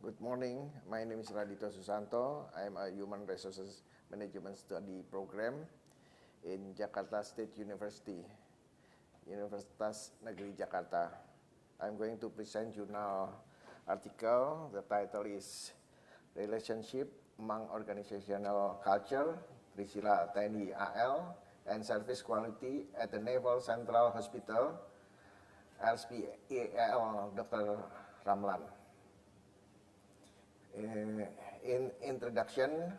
Good morning. My name is Radito Susanto. I am a Human Resources Management Study Program in Jakarta State University, Universitas Negeri Jakarta. I'm going to present you now article. The title is Relationship Among Organizational Culture, Trisila TNI AL, and Service Quality at the Naval Central Hospital, RSPAL Dr. Ramlan. In introduction,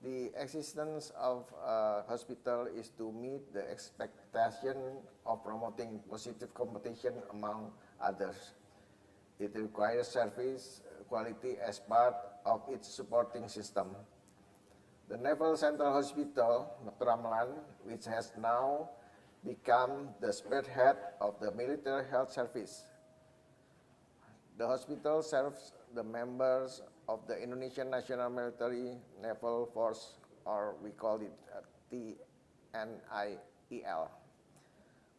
the existence of a hospital is to meet the expectation of promoting positive competition among others. It requires service quality as part of its supporting system. The Naval Central Hospital, Dr. Ramlan, which has now become the spearhead of the military health service. The hospital serves the members of the Indonesian National Military Naval Force, or we call it TNIEL.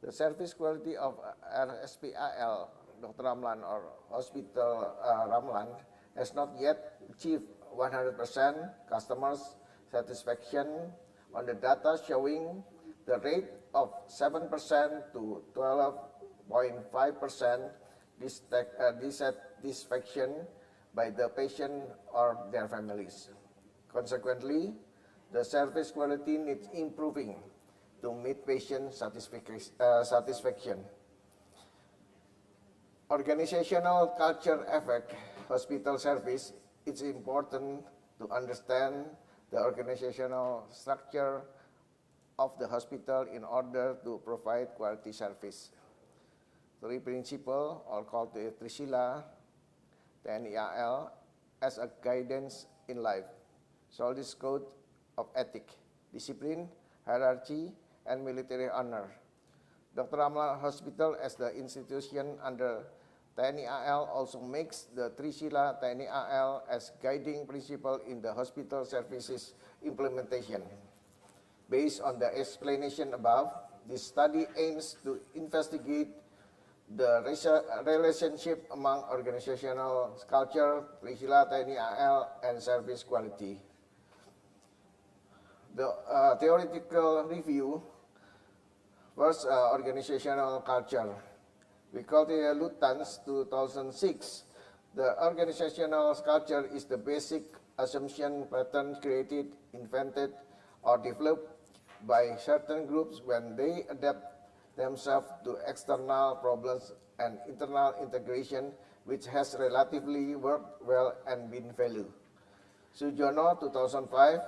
The service quality of RSPAL, Dr. Ramlan, or Hospital Ramlan, has not yet achieved 100% customers' satisfaction on the data showing the rate of 7% to 12.5% dissatisfaction by the patient or their families. Consequently, the service quality needs improving to meet patient satisfaction. Organizational culture affect hospital service. It's important to understand the organizational structure of the hospital in order to provide quality service. Three principles are called the Trisila TNI AL as a guidance in life: Soldiers Code of Ethics, Discipline, Hierarchy, and Military Honor. Dr. Ramlan Hospital, as the institution under TNI AL, also makes the Trisila TNI AL as guiding principle in the hospital services implementation. Based on the explanation above, this study aims to investigate the relationship among organizational culture, Trisila TNI AL, and service quality. The theoretical review. First, organizational culture. We call it Lutyens 2006. The organizational culture is the basic assumption pattern created, invented, or developed by certain groups when they adapt themselves to external problems and internal integration, which has relatively worked well and been valued. Sujono 2005,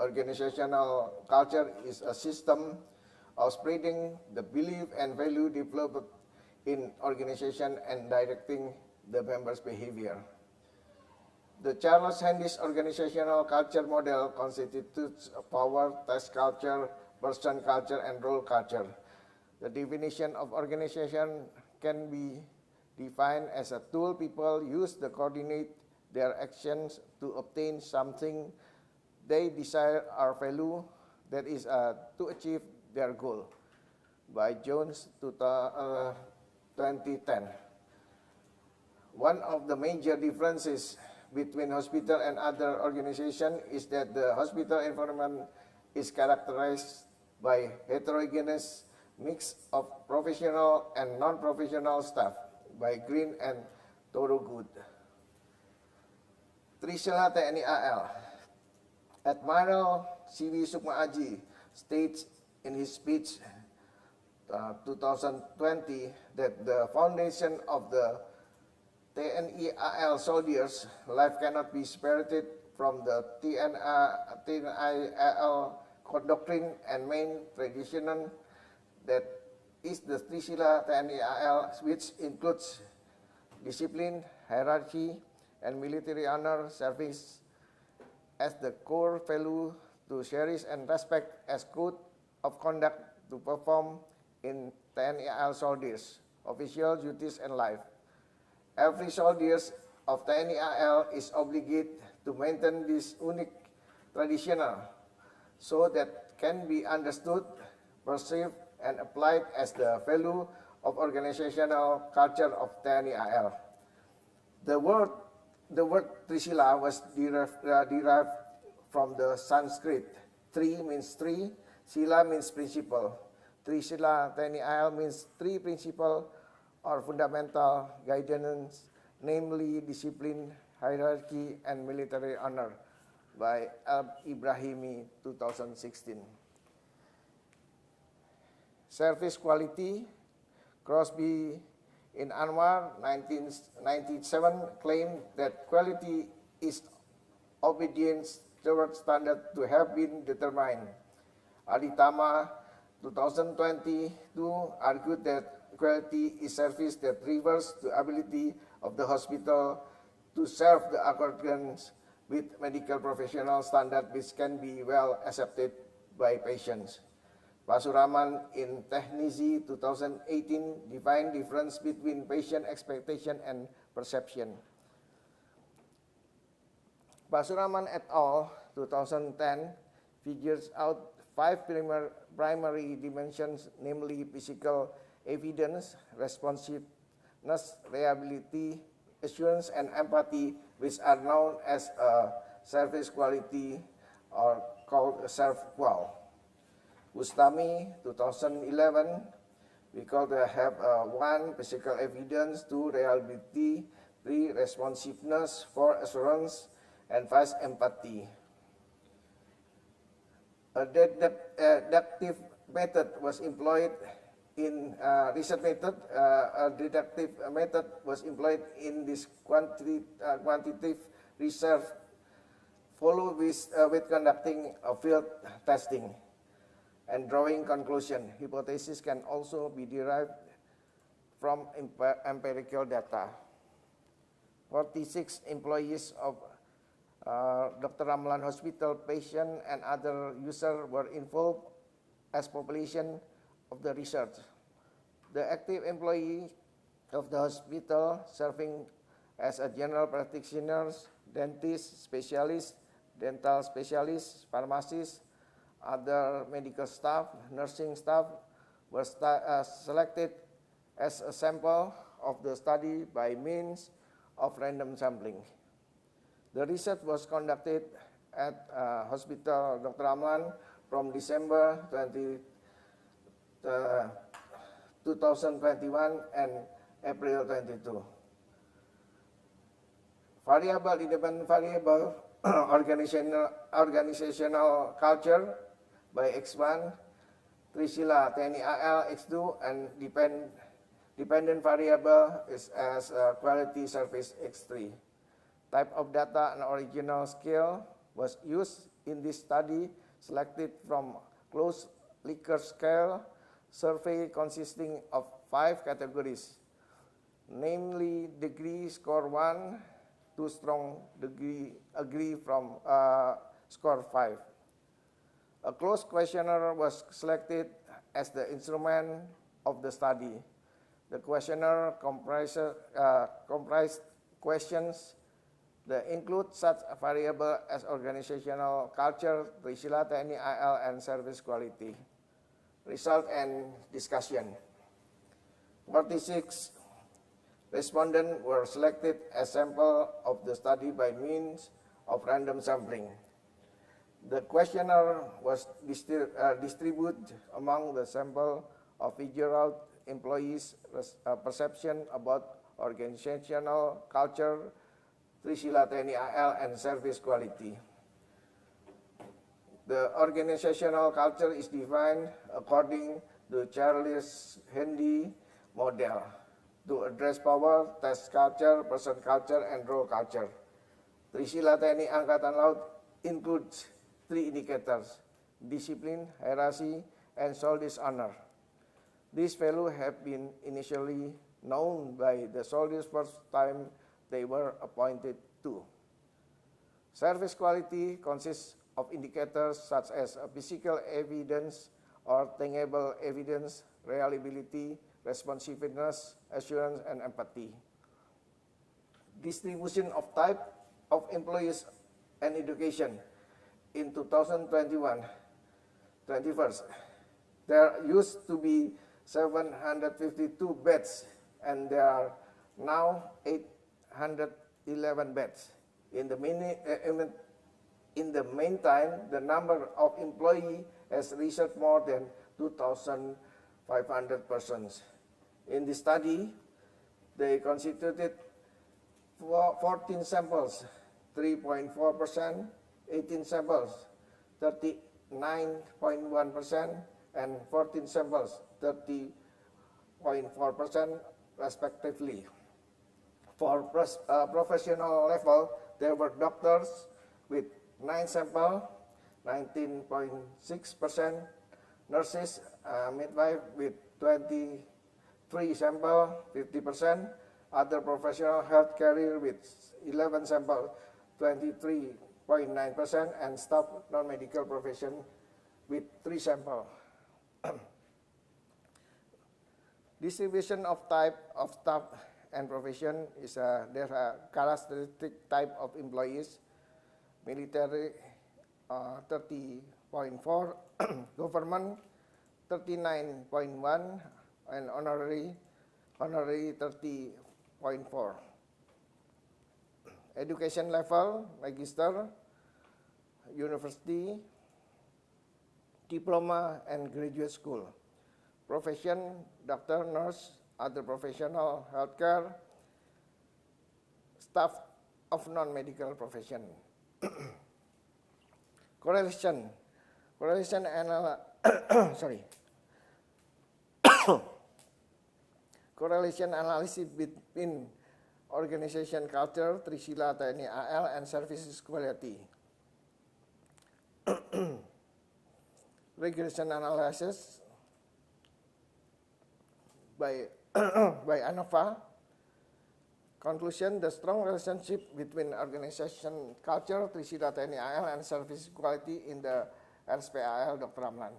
organizational culture is a system of spreading the belief and value developed in organization and directing the members' behavior. The Charles Handys organizational culture model constitutes a power, task culture, person culture, and role culture. The definition of organization can be defined as a tool people use to coordinate their actions to obtain something they desire or value, that is, to achieve their goal, by Jones 2010. One of the major differences between hospital and other organizations is that the hospital environment is characterized by heterogeneous mix of professional and non-professional staff, by Green and Thorogood. Trisila TNI AL. Admiral C.V. Sukma Aji states in his speech 2020 that the foundation of the TNI AL soldiers' life cannot be separated from the TNI AL doctrine and main tradition, that is the Trisila TNI AL, which includes discipline, hierarchy, and military honor service as the core value to cherish and respect as code of conduct to perform in TNI AL soldiers' official duties and life. Every soldier of TNI AL is obligated to maintain this unique tradition so that can be understood, perceived, and applied as the value of organizational culture of TNI AL. The word Trisila was derived from the Sanskrit. Tri means tree, Sila means principle. Trisila Tani Al means three principle or fundamental guidance, namely discipline, hierarchy, and military honor, by Ibrahimi 2016. Service quality, Crosby in Anwar 1997 claimed that quality is obedience towards standard to have been determined. Aditama 2022 argued that quality is service that refers to ability of the hospital to serve the accordance with medical professional standard which can be well accepted by patients. Pasuraman in Technici 2018 defined difference between patient expectation and perception. Pasuraman et al. 2010 figures out 5 primary dimensions, namely physical evidence, responsiveness, reliability, assurance, and empathy, which are known as service quality or called ServQual. Bustami 2011, we call the have 1 physical evidence, 2 reliability, 3 responsiveness, 4 assurance, and 5 empathy. A deductive method was employed in research method. A deductive method was employed in this quantitative research, followed with conducting a field testing and drawing conclusion. Hypothesis can also be derived from empirical data. 46 employees of Dr. Ramlan Hospital, patient, and other users were involved as population of the research. The active employee of the hospital serving as a general practitioners, dentist, specialist, dental specialist, pharmacist, other medical staff, nursing staff were selected as a sample of the study by means of random sampling. The research was conducted at Hospital Dr. Ramlan from December 2021 and April 22. Variable, independent variable, organizational culture by X1, Trisila TNI AL X2, and dependent variable is as quality service X3. Type of data and original scale was used in this study, selected from closed Likert scale survey consisting of 5 categories, namely degree score 1 to strong degree agree from score 5. A closed questionnaire was selected as the instrument of the study. The questionnaire comprised questions that include such a variable as organizational culture, Trisila TNI AL, and service quality. Result and discussion. 46 respondents were selected as sample of the study by means of random sampling. The questionnaire was distributed among the sample of figure out employees' perception about organizational culture, Trisila TNI AL, and service quality. The organizational culture is defined according to Charles Handy model to address power, task culture, person culture, and role culture. Trisila TNI Angkatan Laut includes 3 indicators: discipline, hierarchy, and soldiers' honor. These values have been initially known by the soldiers first time they were appointed to. Service quality consists of indicators such as physical evidence or tangible evidence, reliability, responsiveness, assurance, and empathy. Distribution of type of employees and education. In 2021, there used to be 752 beds, and there are now 111 beds. In the meantime, the number of employees has reached more than 2,500 persons. In the study, they constituted 14 samples, 3.4%, 18 samples, 39.1%, and 14 samples, 30.4% respectively. For professional level, there were doctors with 9 samples, 19.6%, nurses, midwife with 23 samples, 50%, other professional health career with 11 samples, 23.9%, and staff non-medical profession with 3 samples. Distribution of type of staff and profession is there are characteristic type of employees: military 30.4, government 39.1, and honorary 30.4. Education level: magister, university, diploma, and graduate school. Profession: doctor, nurse, other professional, healthcare, staff of non-medical profession. Correlation correlation analysis between organization culture, Trisila TNI AL, and services quality. Regression analysis by ANOVA. Conclusion: the strong relationship between organization culture, Trisila TNI AL, and service quality in the RSPAL Dr. Ramlan.